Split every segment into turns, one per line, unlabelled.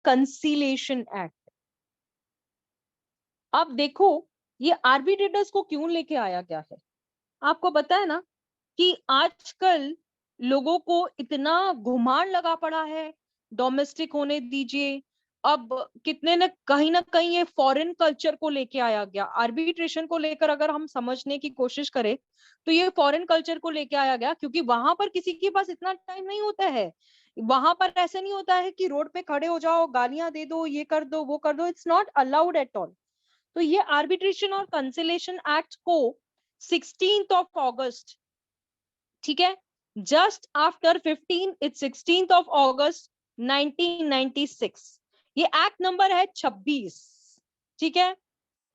कंसीलेशन act. अब देखो ये आर्बिट्रेटर्स को क्यों लेके आया गया है। आपको पता है ना कि आजकल लोगों को इतना घुमाण लगा पड़ा है, डोमेस्टिक होने दीजिए। अब कितने न कहीं ये फॉरेन कल्चर को लेके आया गया। आर्बिट्रेशन को लेकर अगर हम समझने की कोशिश करें तो ये फॉरेन कल्चर को लेके आया गया, क्योंकि वहां पर किसी के पास इतना टाइम नहीं होता है। वहां पर ऐसे नहीं होता है कि रोड पे खड़े हो जाओ, गालियां दे दो, ये कर दो, वो कर दो। It's not allowed at all. तो ये आर्बिट्रेशन और कंसिलेशन एक्ट को 16th ऑफ अगस्त, ठीक है, just after 15 it's 16th of अगस्त 1996। ये एक्ट नंबर है 26, ठीक है,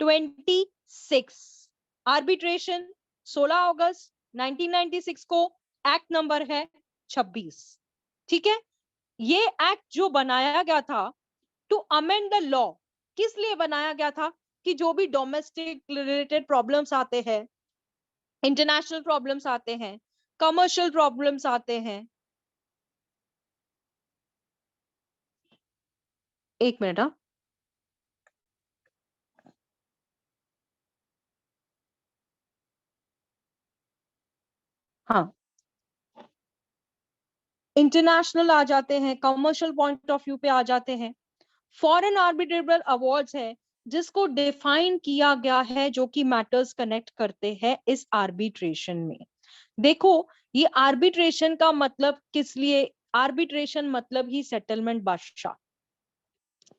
26। आर्बिट्रेशन 16 अगस्त 1996 को, एक्ट नंबर है 26, ठीक है। ये एक्ट जो बनाया गया था टू अमेंड द लॉ, किस लिए बनाया गया था कि जो भी डोमेस्टिक रिलेटेड प्रॉब्लम्स आते हैं, इंटरनेशनल प्रॉब्लम्स आते हैं, कमर्शियल प्रॉब्लम्स आते हैं। एक मिनट। हाँ, इंटरनेशनल आ जाते हैं, कमर्शियल पॉइंट ऑफ व्यू पे आ जाते हैं। फॉरेन आर्बिट्रेबल अवार्ड्स है जिसको डिफाइन किया गया है, जो कि मैटर्स कनेक्ट करते हैं इस आर्बिट्रेशन में। देखो ये आर्बिट्रेशन का मतलब किस लिए, आर्बिट्रेशन मतलब ही सेटलमेंट बादशाह,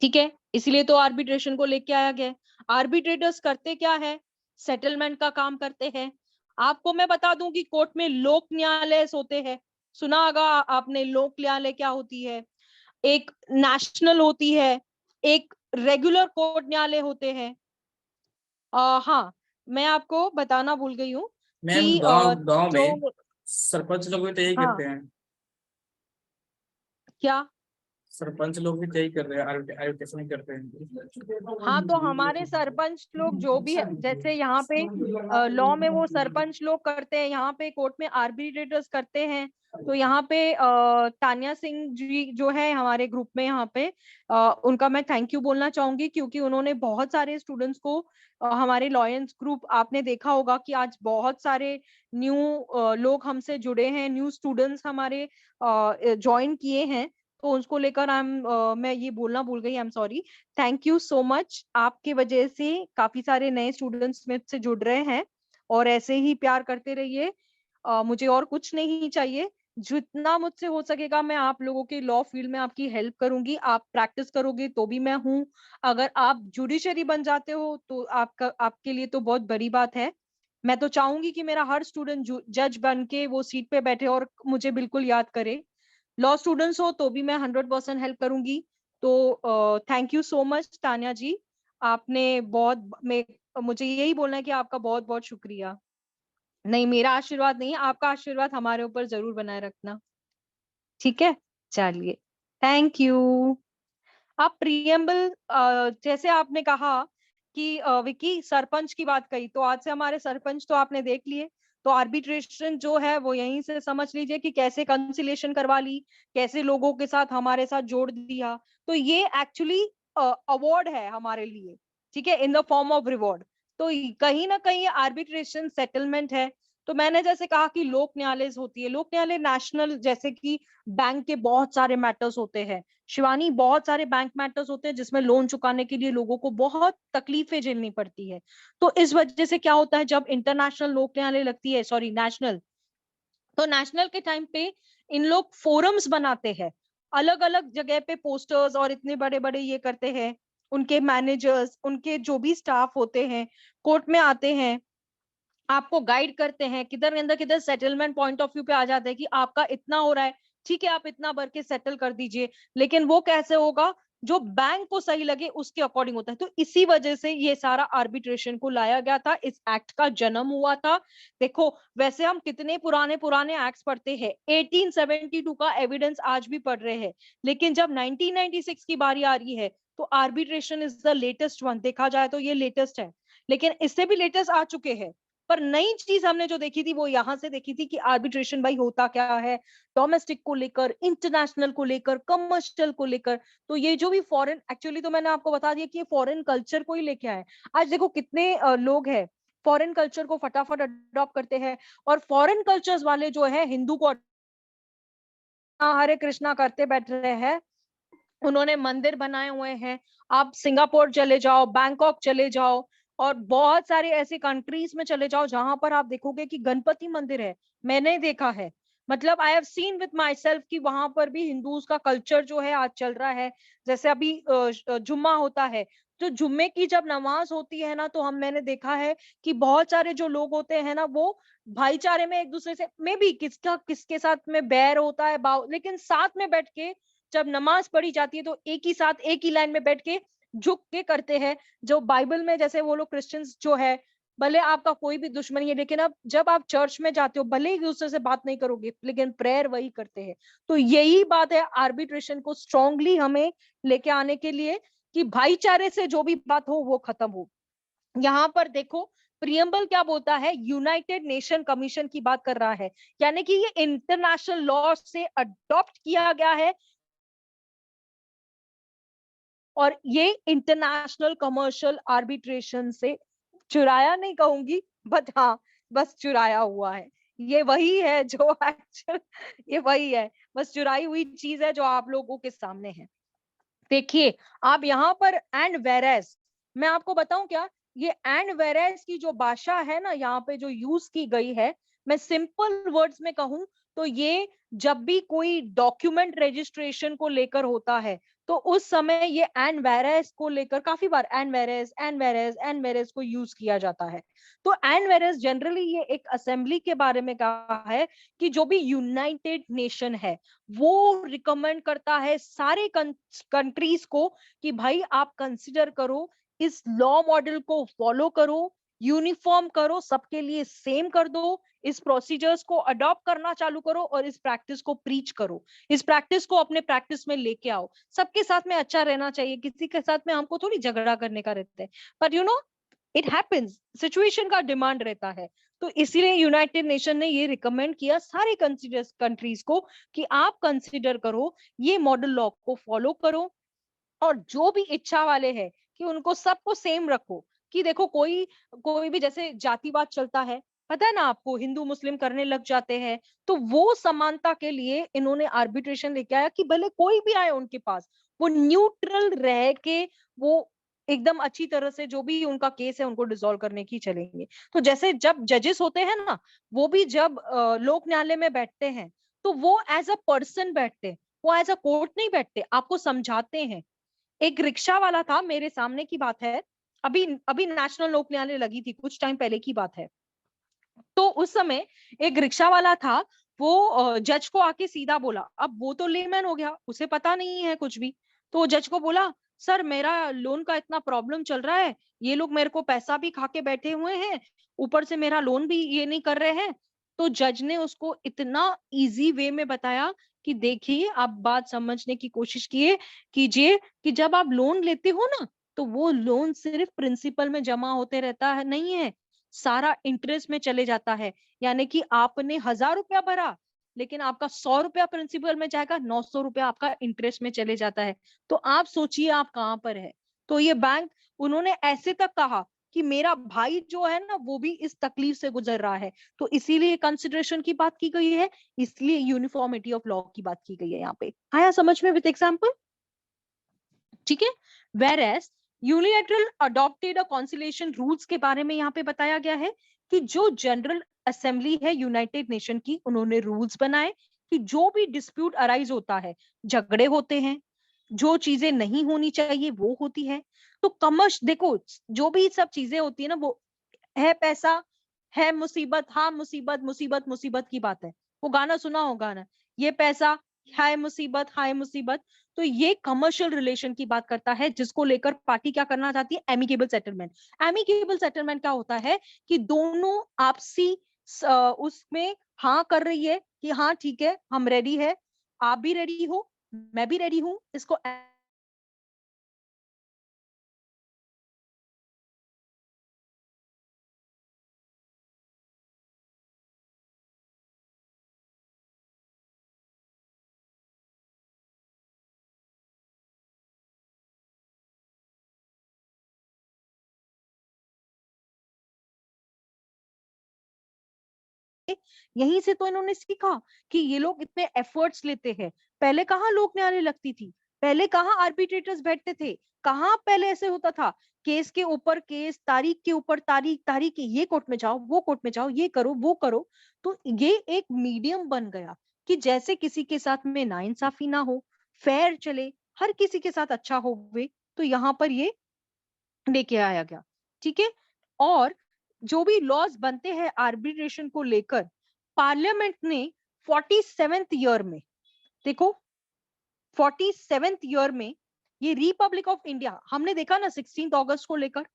ठीक है, इसलिए तो आर्बिट्रेशन को लेके आया गया। आर्बिट्रेटर्स करते क्या है, सेटलमेंट का काम करते हैं। आपको मैं बता दूं कि कोर्ट में लोक न्यायालय होते हैं, सुना होगा आपने लोक न्यायालय क्या होती है। एक नेशनल होती है, एक रेगुलर कोर्ट न्यायालय होते हैं। हाँ, मैं आपको बताना भूल गई हूँ
मैम
कि
गांव गांव में
जो,
सरपंच लोग भी तो यही
हाँ
करते हैं।
क्या,
सरपंच लोग भी तो यही कर रहे हैं, आर्बिट्रेशन करते
हाँ तो हमारे सरपंच लोग जो भी है, जैसे यहाँ पे लॉ में वो सरपंच लोग करते हैं, यहाँ पे कोर्ट में आर्बिट्रेटर्स करते हैं। तो यहाँ पे तानिया सिंह जी जो है हमारे ग्रुप में, यहाँ पे उनका मैं थैंक यू बोलना चाहूंगी, क्योंकि उन्होंने बहुत सारे स्टूडेंट्स को हमारे लॉयंस ग्रुप, आपने देखा होगा कि आज बहुत सारे न्यू लोग हमसे जुड़े हैं, न्यू स्टूडेंट्स हमारे ज्वाइन किए हैं। तो उसको लेकर मैं ये बोलना भूल गई, I am sorry. Thank you so much, आपके वजह से काफी सारे नए स्टूडेंट्स मुझसे जुड़ रहे हैं, और ऐसे ही प्यार करते रहिए। मुझे और कुछ नहीं चाहिए, जितना मुझसे हो सकेगा मैं आप लोगों के लॉ फील्ड में आपकी हेल्प करूंगी। आप प्रैक्टिस करोगे तो भी मैं हूँ, अगर आप जुडिशरी बन जाते हो तो आपका, आपके लिए तो बहुत बड़ी बात है। मैं तो चाहूंगी कि मेरा हर स्टूडेंट जज बन के वो सीट पे बैठे और मुझे बिल्कुल याद करे। लॉ स्टूडेंट्स हो तो भी मैं 100% हेल्प करूंगी। तो thank you so much Tanya ji, आपने बहुत मुझे यही बोलना है कि आपका बहुत बहुत शुक्रिया। नहीं, मेरा आशीर्वाद नहीं, आपका आशीर्वाद हमारे ऊपर जरूर बनाए रखना, ठीक है। चलिए, थैंक यू। आप प्रियम्बल, जैसे आपने कहा कि विकी सरपंच की बात कही, तो आज से हमारे सरपंच तो आपने देख लिए। तो आर्बिट्रेशन जो है वो यहीं से समझ लीजिए कि कैसे कंसिलेशन करवा ली, कैसे लोगों के साथ हमारे साथ जोड़ दिया। तो ये एक्चुअली अवार्ड है हमारे लिए, ठीक है, in the form of reward. तो कहीं ना कहीं आर्बिट्रेशन सेटलमेंट है। तो मैंने जैसे कहा कि लोक न्यायालय होती है, लोक न्यायालय नेशनल, जैसे कि बैंक के बहुत सारे मैटर्स होते हैं शिवानी, बहुत सारे बैंक मैटर्स होते हैं जिसमें लोन चुकाने के लिए लोगों को बहुत तकलीफें झेलनी पड़ती है। तो इस वजह से क्या होता है, जब इंटरनेशनल लोक न्यायालय लगती है, सॉरी नेशनल, तो नेशनल के टाइम पे इन लोग फोरम्स बनाते हैं, अलग अलग जगह पे पोस्टर्स और इतने बड़े बड़े ये करते हैं। उनके मैनेजर्स, उनके जो भी स्टाफ होते हैं कोर्ट में आते हैं, आपको गाइड करते हैं, किधर सेटलमेंट पॉइंट ऑफ व्यू पे आ जाते हैं कि आपका इतना हो रहा है, ठीक है, आप इतना भर के सेटल कर दीजिए। लेकिन वो कैसे होगा, जो बैंक को सही लगे उसके अकॉर्डिंग होता है। तो इसी वजह से ये सारा आर्बिट्रेशन को लाया गया था, इस एक्ट का जन्म हुआ था। देखो वैसे हम कितने पुराने पुराने एक्ट्स पढ़ते हैं, 1872 का एविडेंस आज भी पढ़ रहे हैं, लेकिन जब 1996 की बारी आ रही है तो arbitration is the latest one. देखा जाए तो ये लेटेस्ट है, लेकिन इससे भी लेटेस्ट आ चुके हैं। पर नई चीज हमने जो देखी थी वो यहाँ से देखी थी कि आर्बिट्रेशन भाई होता क्या है, डोमेस्टिक को लेकर, इंटरनेशनल को लेकर, कमर्शियल को लेकर। तो ये जो भी फॉरेन, एक्चुअली तो मैंने आपको बता दिया कि ये फॉरेन कल्चर को ही लेके आए। आज देखो कितने लोग हैं फॉरेन कल्चर को फटाफट अडॉप्ट करते हैं, और फॉरेन कल्चर्स वाले जो है हिंदू को हरे कृष्णा करते बैठ रहे हैं। उन्होंने मंदिर बनाए हुए हैं। आप सिंगापुर चले जाओ, बैंकॉक चले जाओ, और बहुत सारे ऐसे कंट्रीज में चले जाओ जहां पर आप देखोगे कि गणपति मंदिर है। मैंने देखा है, मतलब I have seen with my self कि वहां पर भी हिंदूज का कल्चर जो है आज चल रहा है। जैसे अभी जुम्मा होता है, तो जुम्मे की जब नमाज होती है ना, तो मैंने देखा है कि बहुत सारे जो लोग होते हैं ना, वो भाईचारे में एक दूसरे से, मे बी किसका किसके साथ में बैर होता है लेकिन साथ में बैठ के जब नमाज पढ़ी जाती है तो एक ही साथ एक ही लाइन में बैठ के झुक के करते हैं। जो बाइबल में जैसे वो लोग क्रिश्चियंस जो है, भले आपका कोई भी दुश्मनी है, लेकिन अब जब आप चर्च में जाते हो भले ही दूसरे से बात नहीं करोगे, लेकिन प्रेयर वही करते हैं। तो यही बात है आर्बिट्रेशन को स्ट्रांगली हमें लेके आने के लिए, कि भाईचारे से जो भी बात हो वो खत्म हो। यहाँ पर देखो प्रियम्बल क्या बोलता है, यूनाइटेड नेशन कमीशन की बात कर रहा है, यानी कि ये इंटरनेशनल लॉ से अडॉप्ट किया गया है, और ये इंटरनेशनल कमर्शियल आर्बिट्रेशन से चुराया नहीं कहूंगी, बट हाँ बस चुराया हुआ है। ये वही है जो एक्चुअल, ये वही है, बस चुराई हुई चीज है जो आप लोगों के सामने है। देखिए आप यहाँ पर एंड वेरेस, मैं आपको बताऊं क्या, ये एंड वेरेस की जो भाषा है ना यहाँ पे जो यूज की गई है, मैं सिंपल वर्ड्स में कहूं तो ये जब भी कोई डॉक्यूमेंट रजिस्ट्रेशन को लेकर होता है, तो उस समय ये एंड वेरेस को लेकर काफी बार एंड वेरेस एंड वेरेस एंड वेरेस को यूज किया जाता है। तो एंड वेरेस जनरली ये एक असेंबली के बारे में कहा है कि जो भी यूनाइटेड नेशन है वो रिकमेंड करता है सारे कंट्रीज को कि भाई आप कंसिडर करो, इस लॉ मॉडल को फॉलो करो, यूनिफॉर्म करो, सबके लिए सेम कर दो, इस प्रोसीजर्स को अडॉप्ट करना चालू करो, और इस प्रैक्टिस को प्रीच करो, इस प्रैक्टिस को अपने प्रैक्टिस में लेके आओ। सबके साथ में अच्छा रहना चाहिए, किसी के साथ में हमको थोड़ी झगड़ा करने का रहता है, पर you know it happens, situation का डिमांड रहता है। तो इसीलिए यूनाइटेड नेशन ने ये रिकमेंड किया सारे कंट्रीज को कि आप कंसिडर करो, ये मॉडल लॉ को फॉलो करो, और जो भी इच्छा वाले हैं कि उनको सबको सेम रखो। कि देखो कोई कोई भी जैसे जातिवाद चलता है, पता है ना आपको, हिंदू मुस्लिम करने लग जाते हैं, तो वो समानता के लिए इन्होंने आर्बिट्रेशन लेके आया कि भले कोई भी आए उनके पास, वो न्यूट्रल रह के वो एकदम अच्छी तरह से जो भी उनका केस है उनको डिसॉल्व करने की चलेंगे। तो जैसे जब जजेस होते हैं ना, वो भी जब लोक न्यायालय में बैठते हैं, तो वो एज अ पर्सन बैठते हैं, वो एज अ कोर्ट नहीं बैठते, आपको समझाते हैं। एक रिक्शा वाला था, मेरे सामने की बात है, अभी अभी नेशनल लोक न्यायालय लगी थी, कुछ टाइम पहले की बात है। तो उस समय एक रिक्शा वाला था, वो जज को आके सीधा बोला, अब वो तो लेमैन हो गया, उसे पता नहीं है कुछ भी। तो जज को बोला, सर मेरा लोन का इतना प्रॉब्लम चल रहा है, ये लोग मेरे को पैसा भी खा के बैठे हुए हैं, ऊपर से मेरा लोन भी ये नहीं कर रहे हैं। तो जज ने उसको इतना इजी वे में बताया कि देखिए आप बात समझने की कोशिश कीजिए कि जब आप लोन लेते हो ना, तो वो लोन सिर्फ प्रिंसिपल में जमा होते रहता है नहीं है, सारा इंटरेस्ट में चले जाता है। यानी कि आपने 1,000 रुपया भरा, लेकिन आपका 100 रुपया प्रिंसिपल में जाएगा, 900 रुपया आपका इंटरेस्ट में चले जाता है। तो आप सोचिए आप कहाँ पर है। तो ये बैंक, उन्होंने ऐसे तक कहा कि मेरा भाई जो है ना वो भी इस तकलीफ से गुजर रहा है, तो इसीलिए कंसिडरेशन की बात की गई है, इसलिए यूनिफॉर्मिटी ऑफ लॉ की बात की गई है। यहाँ पे आया समझ में विद एग्जाम्पल? ठीक है। Whereas unilateral adopted conciliation rules के बारे में यहाँ पे बताया गया है कि जो जनरल असेंबली है यूनाइटेड नेशन की, उन्होंने रूल्स बनाए कि जो भी डिस्प्यूट अराइज होता है, झगड़े होते हैं, जो चीजें नहीं होनी चाहिए वो होती है। तो कमर्श देखो, जो भी सब चीजें होती है ना, वो है पैसा, है मुसीबत, हाँ मुसीबत मुसीबत मुसीबत की बात है। वो गाना सुना होगा ना, ये पैसा, हाय मुसीबत हाय मुसीबत। तो ये कमर्शियल रिलेशन की बात करता है, जिसको लेकर पार्टी क्या करना चाहती है, एमिकेबल सेटलमेंट। एमिकेबल सेटलमेंट क्या होता है कि दोनों आपसी उसमें हाँ कर रही है कि हाँ ठीक है हम रेडी है, आप भी रेडी हो, मैं भी रेडी हूं, इसको यहीं से तो इन्होंने सीखा कि ये लोग इतने एफर्ट्स लेते हैं। पहले कहाँ लोक न्यायालय लगती थी, पहले कहाँ आर्बिट्रेटर्स बैठते थे, कहाँ पहले ऐसे होता था, केस के ऊपर केस, तारीख के ऊपर तारीख, तारीख ये कोर्ट में जाओ, वो कोर्ट में जाओ, ये करो, वो करो। तो ये एक मीडियम बन गया कि जैसे किसी के साथ में नाइंसाफी ना हो, फेयर चले, हर किसी के साथ अच्छा होवे, तो यहाँ पर ये लेके आया गया। ठीक है। और जो भी लॉज बनते हैं आर्बिट्रेशन को लेकर, पार्लियामेंट ने 47th ईयर में, देखो 47th ईयर में, ये रिपब्लिक ऑफ इंडिया हमने देखा ना 16 अगस्त को लेकर,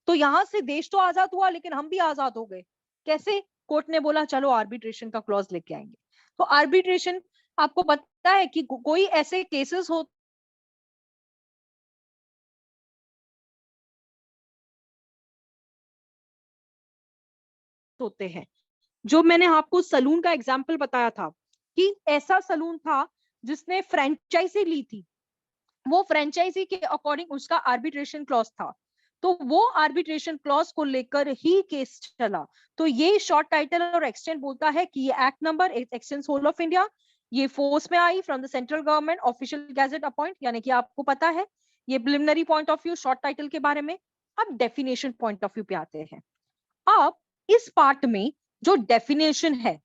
तो यहां से देश तो आजाद हुआ लेकिन हम भी आजाद हो गए। कैसे? कोर्ट ने बोला चलो आर्बिट्रेशन का क्लॉज लेके आएंगे। तो आर्बिट्रेशन, आपको पता है कि कोई ऐसे केसेस होते हैं, जो मैंने आपको सलून का एग्जाम्पल बताया था कि ऐसा सलून था जिसने फ्रेंचाइजी ली थी, वो फ्रेंचाइजी के अकॉर्डिंग उसका आर्बिट्रेशन क्लॉज था, तो वो आर्बिट्रेशन क्लॉज को लेकर ही केस चला। तो ये शॉर्ट टाइटल और एक्सटेंड बोलता है कि ये act number extends whole of India, ये फोर्स में आई from the central government official gazette appoint, यानी कि आपको पता है ये preliminary point of view short title के बारे में। अब डेफिनेशन पॉइंट ऑफ व्यू पे आते हैं। अब इस पार्ट में जो डेफिनेशन है,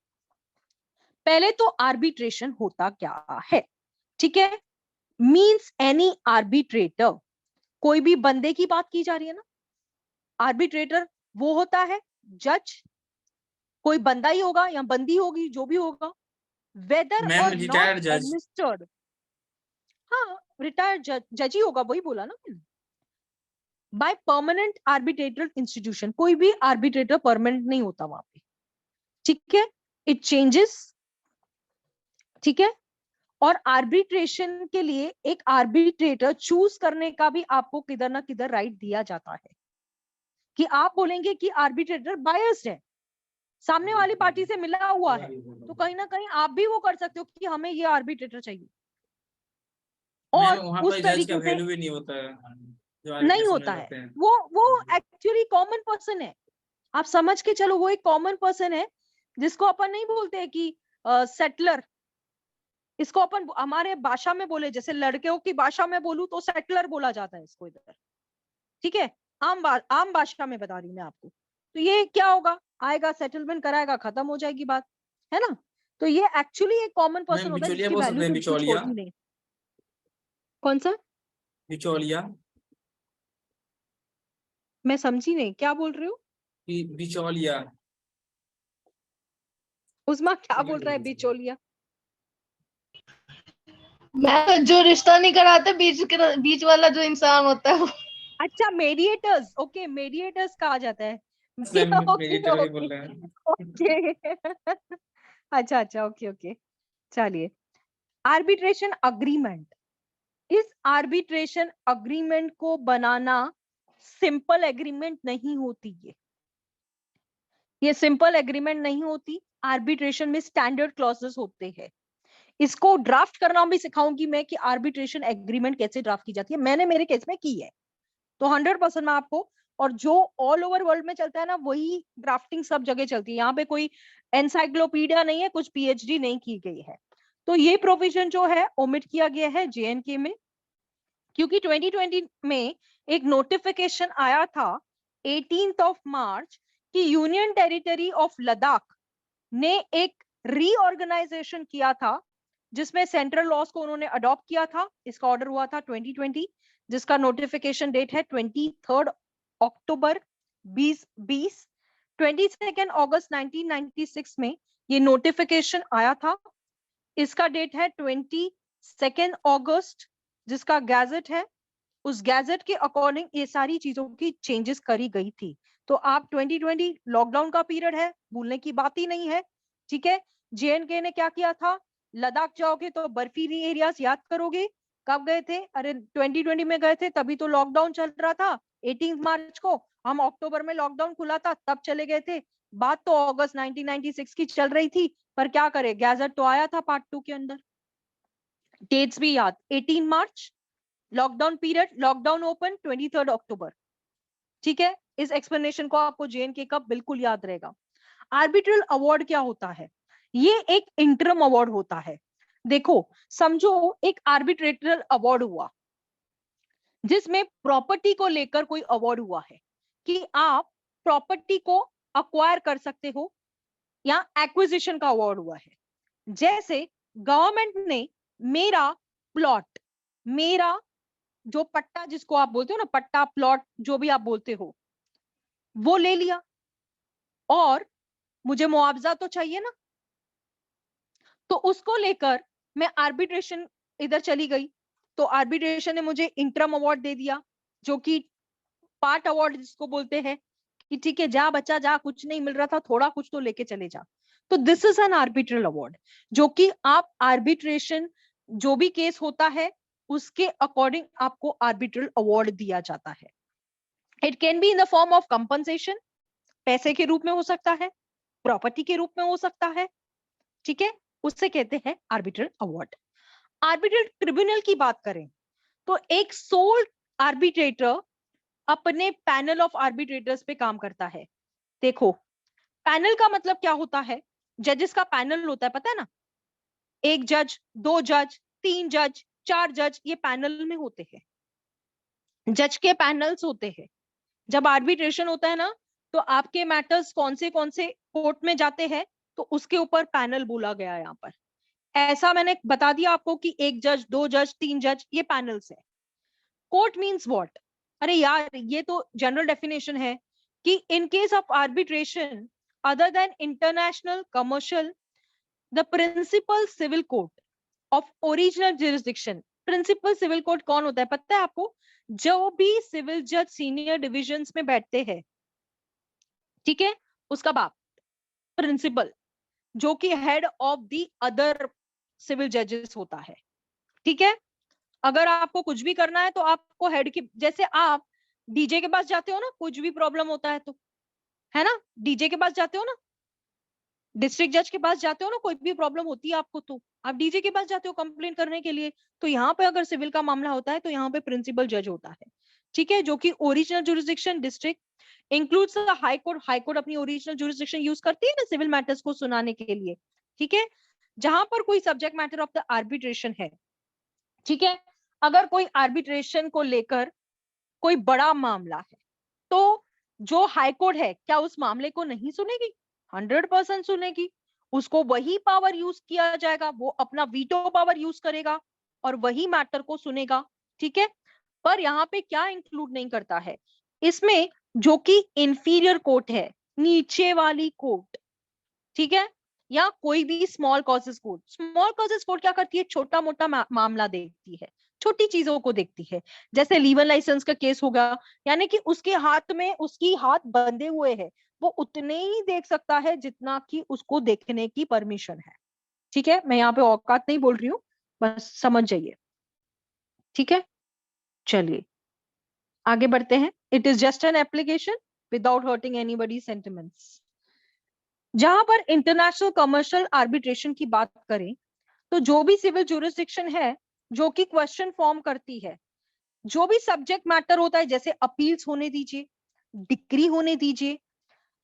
पहले तो आर्बिट्रेशन होता क्या है, ठीक है। मींस एनी आर्बिट्रेटर, कोई भी बंदे की बात की जा रही है ना, आर्बिट्रेटर वो होता है जज, कोई बंदा ही होगा या बंदी होगी, जो भी होगा, वेदर
मैम
और नॉट
रिटायर्ड जज।
एडमिनिस्टर्ड, हाँ रिटायर्ड जज ही होगा, वही बोला ना मैंने। बाय परमानेंट आर्बिट्रेटर इंस्टीट्यूशन, कोई भी आर्बिट्रेटर परमानेंट नहीं होता वहां पे, ठीक है, इट चेंजेस, ठीक है। और आर्बिट्रेशन के लिए एक आर्बिट्रेटर चूज करने का भी आपको किधर ना किधर राइट दिया जाता है, कि आप बोलेंगे कि आर्बिट्रेटर बायस्ड है, सामने वाली पार्टी से मिला हुआ है, तो कहीं ना कहीं आप भी वो कर सकते हो कि हमें ये आर्बिट्रेटर चाहिए। और
वहां
उस
पर जज का
तरीके से
वैल्यू भी नहीं होता है जो
नहीं
आर्बिट्रेशन में
होता है,
जाते हैं।
वो एक्चुअली कॉमन पर्सन है, आप समझ के चलो, वो एक कॉमन पर्सन है, जिसको अपन नहीं बोलते हैं कि सेटलर, इसको अपन हमारे भाषा में बोले, जैसे लड़कियों की भाषा में बोलूं तो सेटलर बोला जाता है इसको इधर, ठीक है। आम भाषा में बता रही मैं आपको। तो ये क्या होगा, आएगा सेटलमेंट कराएगा, खत्म हो जाएगी बात, है ना। तो ये एक्चुअली एक कॉमन पर्सन
मैम
होता है
बिचौलिया
जिसकी
बोल सकते
वैल्यू
हैं,
तो कुछ
बिचौलिया।
होती नहीं। कौन सा?
बिचौलिया।
मैं समझी नहीं, क्या बोल रहे हो?
बिचौलिया।
उस्मा क्या बोल रहा है बिचौलिया?
मैं जो रिश्ता नहीं कराते, बीच वाला जो इंसान होता है वो।
अच्छा मेडिएटर्स, ओके मेडिएटर्स कहा जाता है। ओके
मेडिएटर भी
ओके
बोल रहे हैं।
ओके अच्छा अच्छा, ओके ओके, चलिए। आर्बिट्रेशन अग्रीमेंट, इस आर्बिट्रेशन अग्रीमेंट को बनाना सिंपल एग्रीमेंट नहीं होती, ये सिंपल एग्रीमेंट नहीं होती। आर्बिट्रेशन में स्टैंडर्ड क्लॉजेस होते हैं, इसको ड्राफ्ट करना भी सिखाऊंगी मैं कि आर्बिट्रेशन एग्रीमेंट कैसे ड्राफ्ट की जाती है, मैंने मेरे केस में की है, तो 100% मैं आपको, और जो ऑल ओवर वर्ल्ड में चलता है ना वही ड्राफ्टिंग सब जगह चलती है, यहाँ पे कोई एनसाइक्लोपीडिया नहीं है, कुछ पीएचडी नहीं की गई है। तो ये प्रोविजन जो है ओमिट किया गया है जेएनके में, क्योंकि 2020 में एक नोटिफिकेशन आया था 18 मार्च कि यूनियन टेरिटरी ऑफ लद्दाख ने एक रीऑर्गेनाइजेशन किया था, जिसमें सेंट्रल लॉज को उन्होंने अडॉप्ट किया था। इसका ऑर्डर हुआ था 2020, जिसका नोटिफिकेशन डेट है 23 अक्टूबर 2020। 22 अगस्त 1996 में ये नोटिफिकेशन आया था, इसका डेट है 22 अगस्त, जिसका गैजेट है, उस गैजेट के अकॉर्डिंग ये सारी चीजों की चेंजेस करी गई थी। तो आप 2020 लॉकडाउन का पीरियड है, भूलने की बात ही नहीं है, ठीक है। जेएनके ने क्या किया था, लद्दाख जाओगे तो बर्फीली एरियाज याद करोगे, कब गए थे, अरे 2020 में गए थे, तभी तो लॉकडाउन चल रहा था 18 मार्च को, हम अक्टूबर में लॉकडाउन खुला था तब चले गए थे, बात तो अगस्त 1996 की चल रही थी, पर क्या करे, गैजेट तो आया था पार्ट 2 के अंदर। डेट्स भी याद, 18 मार्च लॉकडाउन पीरियड, लॉकडाउन ओपन 23 अक्टूबर, ठीक है। इस एक्सप्लेनेशन को आपको जेएनके का बिल्कुल याद रहेगा। आर्बिट्रल अवार्ड क्या होता है? ये एक इंटरम अवार्ड होता है। देखो, समझो एक आर्बिट्रेटर अवार्ड हुआ जिसमें प्रॉपर्टी को लेकर कोई अवार्ड हुआ है कि आप प्रॉपर्टी को अक्वायर कर सकते हो, या एक्विजिशन का अवार्ड हुआ है। जैसे गवर्नमेंट ने मेरा प्लॉट, मेरा जो पट्टा जिसको आप बोलते हो ना, पट्टा प्लॉट जो भी आप बोलते हो, वो ले लिया और मुझे मुआवजा तो चाहिए ना, तो उसको लेकर मैं आर्बिट्रेशन इधर चली गई, तो आर्बिट्रेशन ने मुझे इंटरम अवार्ड दे दिया, जो कि पार्ट अवार्ड जिसको बोलते हैं कि ठीक है जा बच्चा जा, कुछ नहीं मिल रहा था, थोड़ा कुछ तो लेके चले जा। तो this is an arbitral award, जो कि आप आर्बिट्रेशन जो भी केस होता है उसके अकॉर्डिंग आपको आर्बिट्रल अवार्ड दिया जाता है। It can be in the form of compensation, पैसे के रूप में हो सकता है, प्रॉपर्टी के रूप में हो सकता है, ठीक है, उससे कहते हैं आर्बिट्रल अवार्ड। आर्बिट्रल ट्रिब्यूनल की बात करें तो एक सोल आर्बिट्रेटर अपने पैनल ऑफ आर्बिट्रेटर्स पे काम करता है। देखो, पैनल का मतलब क्या होता है? जजेस का पैनल होता है, पता है ना, एक जज, दो जज, तीन जज, चार जज, ये पैनल में होते हैं, जज के पैनल्स होते हैं। जब आर्बिट्रेशन होता है ना, तो आपके मैटर्स कौन से कोर्ट में जाते हैं, तो उसके ऊपर पैनल बोला गया है यहाँ पर। ऐसा मैंने बता दिया आपको कि एक जज, दो जज, तीन जज, ये पैनल्स है। Court means what? अरे यार, ये तो जनरल डेफिनेशन है कि in case of arbitration other than international commercial, the principal civil court of original jurisdiction. Principal civil court कौन होता है पता है आपको? जो भी सिविल जज सीनियर डिविजन्स में बैठते हैं, ठीक है, उसका बाप प्रिंसिपल, जो कि head of the other civil जजेस होता है, ठीक है। अगर आपको कुछ भी करना है तो आपको हेड की, जैसे आप डीजे के पास जाते हो ना, कुछ भी प्रॉब्लम होता है तो, है ना, डीजे के पास जाते हो ना, डिस्ट्रिक्ट जज के पास जाते हो ना, कोई भी प्रॉब्लम होती है आपको तो आप डीजे के पास जाते हो कंप्लेन करने के लिए। तो यहाँ पे अगर सिविल का मामला होता है तो यहाँ पे प्रिंसिपल जज होता है, ठीक है, जो कि original jurisdiction district includes high court. High court अपनी ओरिजिनल जुरिस्डिक्शन यूज करती है ना सिविल मैटर्स को सुनाने के लिए, ठीक है, जहां पर कोई subject matter of the arbitration है, ठीक है। अगर कोई आर्बिट्रेशन को लेकर कोई बड़ा मामला है तो जो हाई कोर्ट है क्या उस मामले को नहीं सुनेगी? 100% सुनेगी। उसको वही पावर यूज किया जाएगा, वो अपना वीटो पावर यूज करेगा और वही मैटर को सुनेगा, ठीक है। पर यहाँ पे क्या इंक्लूड नहीं करता है इसमें, जो कि इंफीरियर कोर्ट है, नीचे वाली कोर्ट, ठीक है, या कोई भी small causes court. Small causes court क्या करती है? छोटा मोटा मामला देखती है, छोटी चीजों को देखती है, जैसे लीवर लाइसेंस का केस होगा, यानी कि उसके हाथ में उसकी हाथ बंधे हुए है, वो उतने ही देख सकता है जितना कि उसको देखने की परमिशन है, ठीक है। मैं यहाँ पे औकात नहीं बोल रही हूँ, बस समझ जाइए, ठीक है। चलिए आगे बढ़ते हैं। It is just an application without hurting anybody's sentiments. जहां पर इंटरनेशनल कमर्शियल आर्बिट्रेशन की बात करें तो जो भी सिविल जुरिस्डिक्शन है जो कि क्वेश्चन फॉर्म करती है, जो भी सब्जेक्ट मैटर होता है, जैसे अपील्स होने दीजिए, डिक्री होने दीजिए।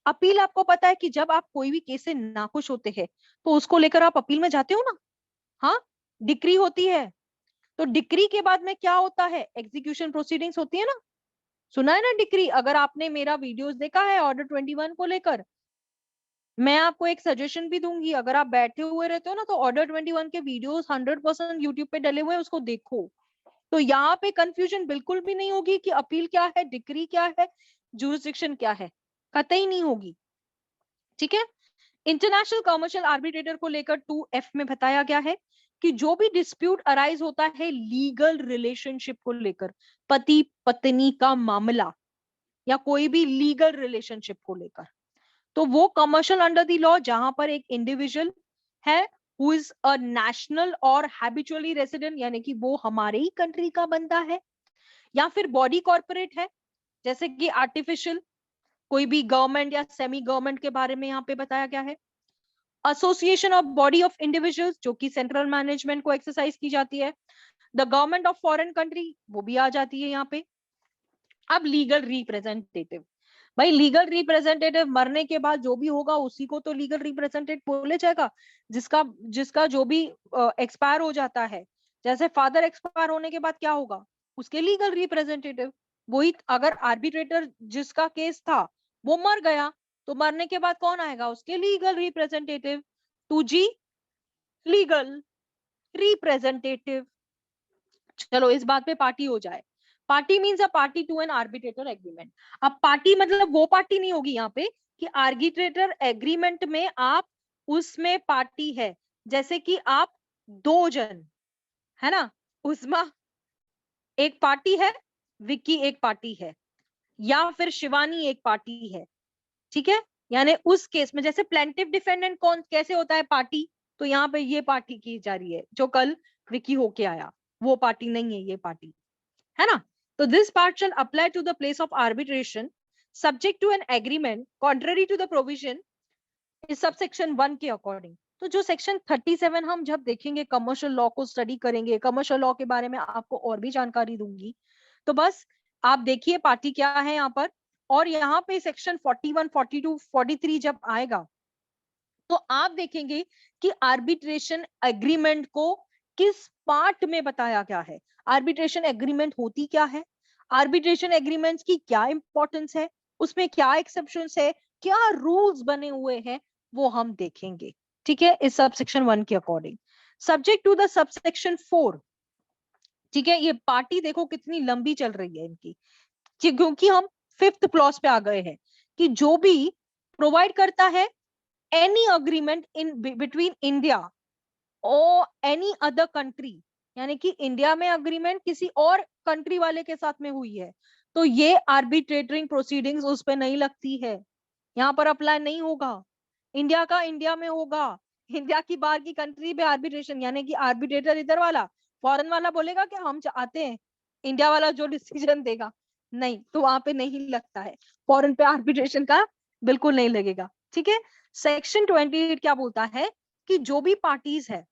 अपील, आपको पता है कि जब आप कोई भी केस से नाखुश होते हैं तो उसको लेकर आप अपील में जाते हो ना, हाँ, डिक्री होती है। तो डिक्री के बाद में क्या होता है? एग्जीक्यूशन प्रोसीडिंग्स होती है ना, सुना है ना डिक्री। अगर आपने मेरा वीडियोस देखा है ऑर्डर 21 को लेकर, मैं आपको एक सजेशन भी दूंगी, अगर आप बैठे हुए रहते हो ना तो ऑर्डर 21 के वीडियोस 100% यूट्यूब पे डले हुए हैं, उसको देखो। तो यहाँ पे कंफ्यूजन बिल्कुल भी नहीं होगी कि अपील क्या है, डिक्री क्या है, जुरिस्डिक्शन क्या है, कतई नहीं होगी, ठीक है। इंटरनेशनल कमर्शियल आर्बिट्रेटर को लेकर 2F में बताया गया है कि जो भी डिस्प्यूट अराइज होता है लीगल रिलेशनशिप को लेकर, पति पत्नी का मामला या कोई भी लीगल रिलेशनशिप को लेकर, तो वो कमर्शियल अंडर द लॉ, जहां पर एक इंडिविजुअल है हु इज अ नेशनल और हैबिचुअली रेसिडेंट, यानी कि वो हमारे ही कंट्री का बंदा है, या फिर बॉडी कॉर्पोरेट है, जैसे कि आर्टिफिशियल, कोई भी गवर्नमेंट या सेमी गवर्नमेंट के बारे में यहाँ पे बताया गया है। Association of body of individuals, जो कि सेंट्रल मैनेजमेंट को एक्सरसाइज की जाती है। The government of foreign country, वो भी आ जाती है यहाँ पे। अब लीगल रिप्रेजेंटेटिव, भाई लीगल रिप्रेजेंटेटिव मरने के बाद जो भी होगा उसी को तो लीगल रिप्रेजेंटेटिव बोले जाएगा, जिसका जिसका जो भी एक्सपायर हो जाता है। जैसे फादर एक्सपायर होने के बाद क्या होगा, उसके लीगल रिप्रेजेंटेटिव। वही अगर आर्बिट्रेटर जिसका केस था वो मर गया, तो मरने के बाद कौन आएगा, उसके legal representative. Two g legal representative. चलो इस बात पे पार्टी हो जाए। Party means a party to an arbitrator agreement. अब पार्टी मतलब वो पार्टी नहीं होगी यहाँ पे कि आर्बिट्रेटर एग्रीमेंट में आप उसमें पार्टी है, जैसे कि आप दो जन है ना, उस्मा एक पार्टी है, विक्की एक पार्टी है, या फिर शिवानी एक पार्टी है, ठीक है। यानी उस केस में जैसे प्लेंटिव डिफेंडेंट कौन कैसे होता है पार्टी, तो यहाँ पे ये पार्टी की जा रही है जो कल विक्की होके आया, वो पार्टी नहीं है ये पार्टी, है ना। तो this part shall apply to the place of arbitration subject to an agreement contrary to the provision इस सब सेक्शन 1 के अकॉर्डिंग। तो जो सेक्शन 37 हम जब देखेंगे, कमर्शियल लॉ को स्टडी करेंगे, कमर्शियल लॉ के बारे में आपको और भी जानकारी दूंगी, तो बस आप देखिए पार्टी क्या है यहाँ पर। और यहाँ पे सेक्शन 41, 42, 43 जब आएगा तो आप देखेंगे कि आर्बिट्रेशन एग्रीमेंट को किस पार्ट में बताया गया है, आर्बिट्रेशन एग्रीमेंट होती क्या है, आर्बिट्रेशन एग्रीमेंट्स की क्या इंपॉर्टेंस है, उसमें क्या एक्सेप्शंस है, क्या रूल्स बने हुए हैं, वो हम देखेंगे, ठीक है, इस सब सेक्शन 1 के according. Subject to the subsection 4, ठीक है। ये पार्टी देखो कितनी लंबी चल रही है इनकी, क्योंकि हम 5th क्लॉज पे आ गए हैं कि जो भी प्रोवाइड करता है any agreement in between India or any other country, यानी कि इंडिया में अग्रीमेंट किसी और कंट्री वाले के साथ में हुई है, तो ये आर्बिट्रेटिंग प्रोसीडिंग्स उस पे नहीं लगती है, यहाँ पर अप्लाई नहीं होगा। इंडिया का इंडिया में होगा, इंडिया की बाहर की कंट्री पे आर्बिट्रेशन, यानी कि आर्बिट्रेटर इधर वाला, फॉरेन वाला बोलेगा कि हम चाहते हैं, इंडिया वाला जो डिसीजन देगा नहीं, तो वहां पे नहीं लगता है, फॉरेन पे आर्बिट्रेशन का बिल्कुल नहीं लगेगा, ठीक है। सेक्शन 28 क्या बोलता है कि जो भी पार्टीज है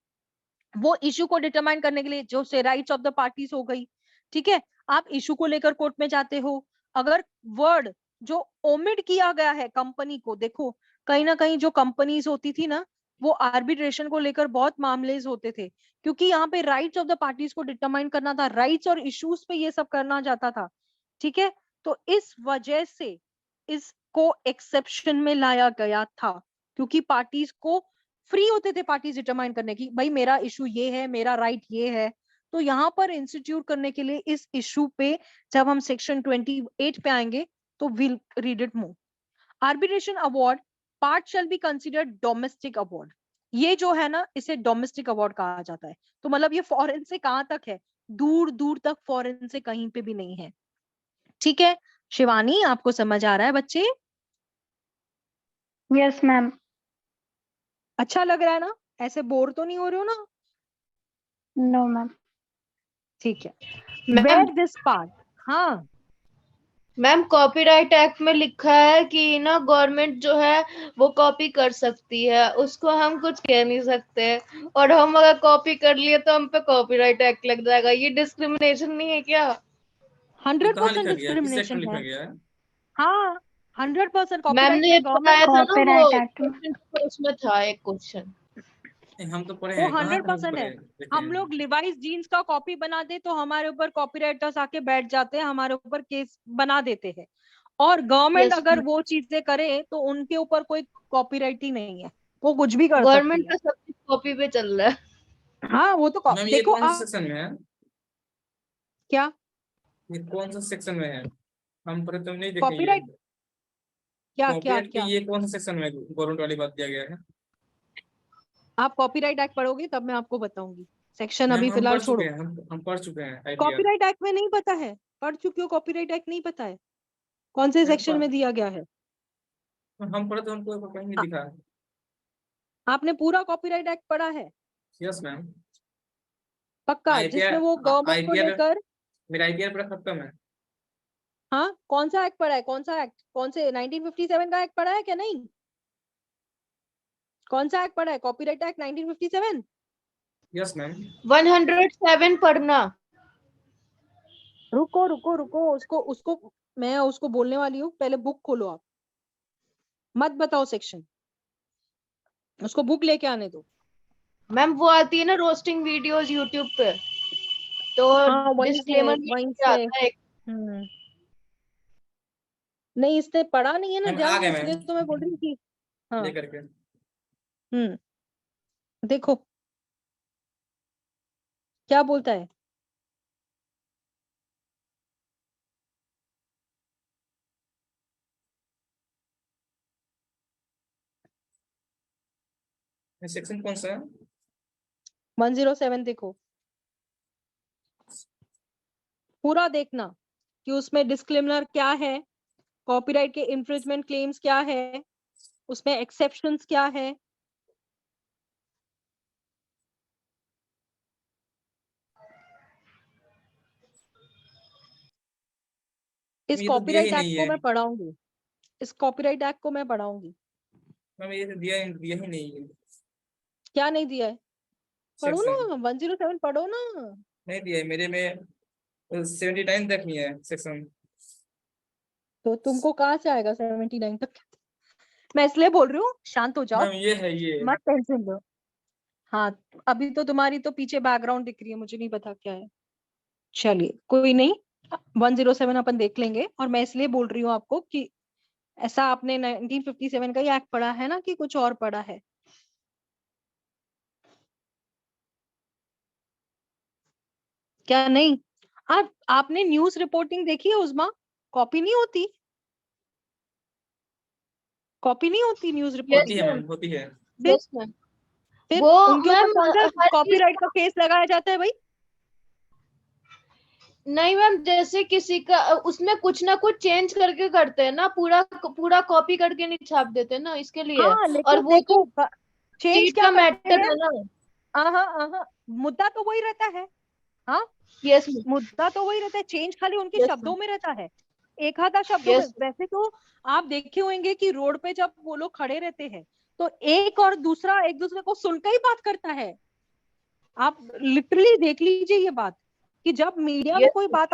वो इशू को डिटरमाइन करने के लिए, जो से राइट्स ऑफ द पार्टीज हो गई, ठीक है, आप इशू को लेकर कोर्ट में जाते हो। अगर वर्ड जो ओमिट किया गया है कंपनी को, देखो कहीं ना कहीं जो कंपनीज होती थी ना, वो आर्बिट्रेशन को लेकर बहुत मामले होते थे, क्योंकि यहाँ पे राइट्स ऑफ द पार्टीज को डिटरमाइन करना था, राइट्स और इश्यूज पे ये सब करना चाहता था, ठीक है। तो इस वजह से इसको एक्सेप्शन में लाया गया था, क्योंकि पार्टीज को फ्री होते थे पार्टीज डिटरमाइन करने की, भाई मेरा इशू ये है, मेरा राइट ये है। तो यहाँ पर इंस्टीट्यूट करने के लिए इस इशू पे जब हम सेक्शन 28 पे आएंगे तो will read it more. Arbitration award part shall be considered domestic award, ये जो है ना इसे डोमेस्टिक अवार्ड कहा जाता है। तो मतलब ये फॉरेन से कहां तक है, दूर दूर तक फॉरेन से कहीं पे भी नहीं है, ठीक है। शिवानी आपको समझ आ रहा है बच्चे?
Yes ma'am.
अच्छा लग रहा है ना, ऐसे बोर तो नहीं हो रहे हो ना?
No ma'am.
ठीक है,
मैम
वेयर दिस पार्ट, हाँ
मैम कॉपीराइट एक्ट में लिखा है कि ना गवर्नमेंट जो है वो कॉपी कर सकती है, उसको हम कुछ कह नहीं सकते, और हम अगर कॉपी कर लिए तो हम पे कॉपीराइट एक्ट लग जाएगा। ये डिस्क्रिमिनेशन नहीं है क्या?
100%
लिखा गया है? किस सेक्शन
डिस्क्रिमिनेशन
में लिखा
है।
गया है?
हाँ 100%
मैम
कॉपीराइट
ने ये
में गवर्नमेंट
बताया था ना, वो
कॉपीराइट एक्ट में
उसमें था एक क्वेश्चन।
हम तो पढ़े
वो
हैं, कहाँ कहाँ
100%
पढ़े
है।
हैं? देखे
हम
हैं।
लोग लिवाइस जीन्स का कॉपी बना दे तो हमारे ऊपर कॉपीराइटर्स आके बैठ जाते हैं, हमारे ऊपर केस बना देते हैं, और गवर्नमेंट
यस,
अगर वो चीजें करे तो उनके ऊपर कोई कॉपीराइट ही नहीं है, वो कुछ भी कर सकती
गवर्नमेंट
है।
का सब कुछ कॉपी पे चल रहा है।
हाँ वो तो
मैम ये
देखो
कौन सा
आप
सेक्शन में है?
क्या
ये कौन सा सेक्शन में है? हम पढ़े तो नहीं देखे ये।
कॉपीराइट, क्या क्या
कॉपीराइट के
क्या
ये कौन सा सेक्शन में गवर्नमेंट वाली बात दिया गया है?
आप कॉपीराइट एक्ट पढ़ोगे तब मैं आपको बताऊंगी, सेक्शन
मैम
अभी
हम
फिलहाल
पढ़ चुके
छोड़ो।
हैं, हम पढ़ चुके हैं आईटीआर।
कॉपीराइट एक्ट में नहीं पता है, पढ़ चुके हो, कॉपीराइट एक्ट नहीं पता है कौन से सेक्शन में दिया गया है?
हम पढ़े तो हमको कहीं नहीं
आ-
दिखा।
आपने पूरा कॉपीराइट एक्ट पढ़ा है
यस मैम।
पक्का, जिसमें वो
आईटीआर
गवर्नमेंट को
आईटीआर
लेकर?
मेरा आईटीआर पूरा खत्म है।
हाँ कौन सा एक्ट पढ़ा है, कौन सा एक्ट, कौन से 1957 का एक्ट पढ़ा है क्या? नहीं, कौन सा एक्ट पढ़ा है, कॉपीराइट एक्ट 1957?
Yes ma'am.
107 पढ़ना।
रुको रुको रुको, उसको उसको मैं उसको बोलने वाली हूँ, पहले बुक खोलो आप, मत बताओ सेक्शन, उसको बुक लेके आने दो।
मैम वो आती है ना रोस्टिंग वीडियोस यूट्यूब पे, तो
हाँ वहीं से
डिस्क्लेमर
वहीं
आता
से।
है।
हम्म, नहीं इसने पढ़ा नहीं है ना
मैम आ
ध्यान
गए
से, इसलिए
मैम
तो मैं बोल रही थी। हाँ
लेकर के।
देखो क्या बोलता है।
सेक्शन कौन सा है?
107 देखो, पूरा देखना कि उसमें डिस्क्लेमर क्या है, कॉपीराइट के इन्फ्रिंजमेंट क्लेम्स क्या है, उसमें एक्सेप्शंस क्या है। इस
ये तो दिया ही
कॉपीराइट एक्ट
नहीं
को
है
मैं पढ़ाऊंगी, इस कॉपीराइट एक्ट को मैं पढ़ाऊंगी।
मैम, ये तो दिया ही नहीं है
क्या नहीं दिया है? पढ़ो
सेक्शन।
ना 107, पढ़ो ना।
नहीं दिया है मेरे में, 79 तक नहीं है सेक्शन।
तो तुमको कहाँ से आएगा 79 तक? मैं इसलिए बोल रही हूँ शांत हो जाओ,
मैम ये है ये।
मत टेंशन लो। हाँ अभी तो तुम्हारी तो पीछे बैकग्राउंड दिख रही है, मुझे नहीं पता क्या है। चलिए कोई नहीं, 107 अपन देख लेंगे। और मैं इसलिए बोल रही हूँ आपको कि ऐसा आपने 1957 का ही एक्ट पढ़ा है ना कि कुछ और पढ़ा है? क्या नहीं? आपने न्यूज रिपोर्टिंग देखी है उस्मा? कॉपी नहीं होती, कॉपी नहीं होती न्यूज
होती
रिपोर्टिंग।
है मैम, होती है।
फिर
यस मैम।
फिर
वो
उनके ऊपर
मैम
कौन सा
हर चीज,
कॉपीराइट का केस लगाया जाता है भाई?
नहीं मैम जैसे किसी का उसमें कुछ ना कुछ चेंज करके करते हैं ना, पूरा पूरा कॉपी करके नहीं छाप देते ना, इसके लिए।
हाँ
और
लेकिन
वो
देखो
तो
चेंज
स्टेट
क्या
का
करते
मैटर
हैं।
है ना।
हाँ हाँ, मुद्दा तो वही रहता है। हाँ
यस मैम।
मुद्दा तो वही रहता है, चेंज खाली उनके
यस
शब्दों
मैम।
में रहता है, एक आधा शब्दों में।
यस।
वैसे तो आप देखे होंगे कि रोड पे जब वो लोग खड़े रहते हैं तो एक और दूसरा एक दूसरे को सुनकर ही बात करता है। आप लिटरली देख लीजिए ये बात, कि जब मीडिया में
यस।
कोई बात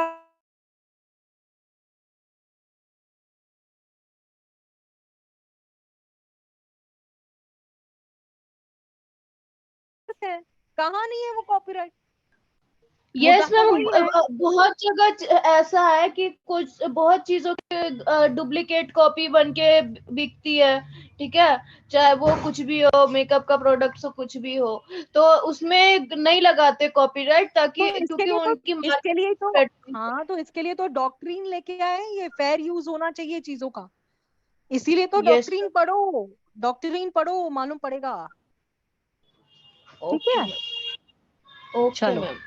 है, कहाँ नहीं है वो कॉपीराइट? मुद्दा
यस
तो
मैम।
वही है।
बहुत जगह ऐसा है कि कुछ बहुत चीजों के डुप्लीकेट कॉपी बन के बिकती है, ठीक है, चाहे वो कुछ भी हो, मेकअप का प्रोडक्ट हो, कुछ भी हो, तो उसमें नहीं लगाते कॉपीराइट, ताकि
तो इसके
क्योंकि
लिए तो
उनकी
इसके लिए तो
मार्केट।
हाँ, तो इसके लिए तो डॉक्ट्रिन लेके आए, ये फेयर यूज होना चाहिए चीजों का। इसीलिए तो
यस।
डॉक्ट्रिन पढ़ो, डॉक्ट्रिन पढ़ो, मालूम पड़ेगा। ठीक
ओके
है
मैम। ओके
चलो,
मैम।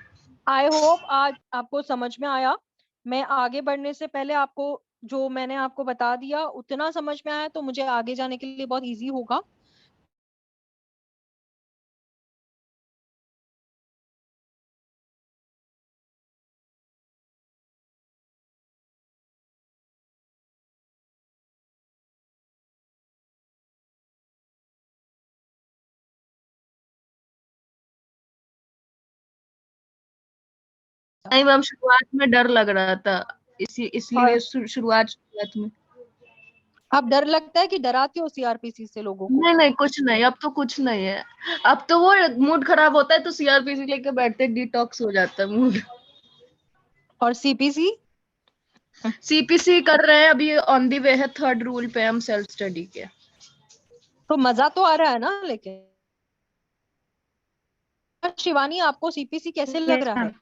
आई होप आज आपको समझ में आया। मैं आगे बढ़ने से पहले आपको जो मैंने आपको बता दिया उतना समझ में आया तो मुझे आगे जाने के लिए बहुत इजी होगा।
नहीं मैम, शुरुआत में डर लग रहा था, इसलिए
और
शुरुआत में।
अब डर लगता है कि डराते हो सीआरपीसी से लोगों को?
नहीं नहीं, कुछ नहीं, अब तो कुछ नहीं है। अब तो वो मूड खराब होता है तो सीआरपीसी लेके बैठते, डिटॉक्स हो जाता है मूड।
और सीपीसी?
सीपीसी कर रहे हैं अभी, ऑन दी वे है, 3rd रूल पे हम सेल्फ स्टडी के।
तो मजा तो आ रहा है ना? लेकिन शिवानी आपको सीपीसी कैसे लग
यस
रहा
मैम।
है?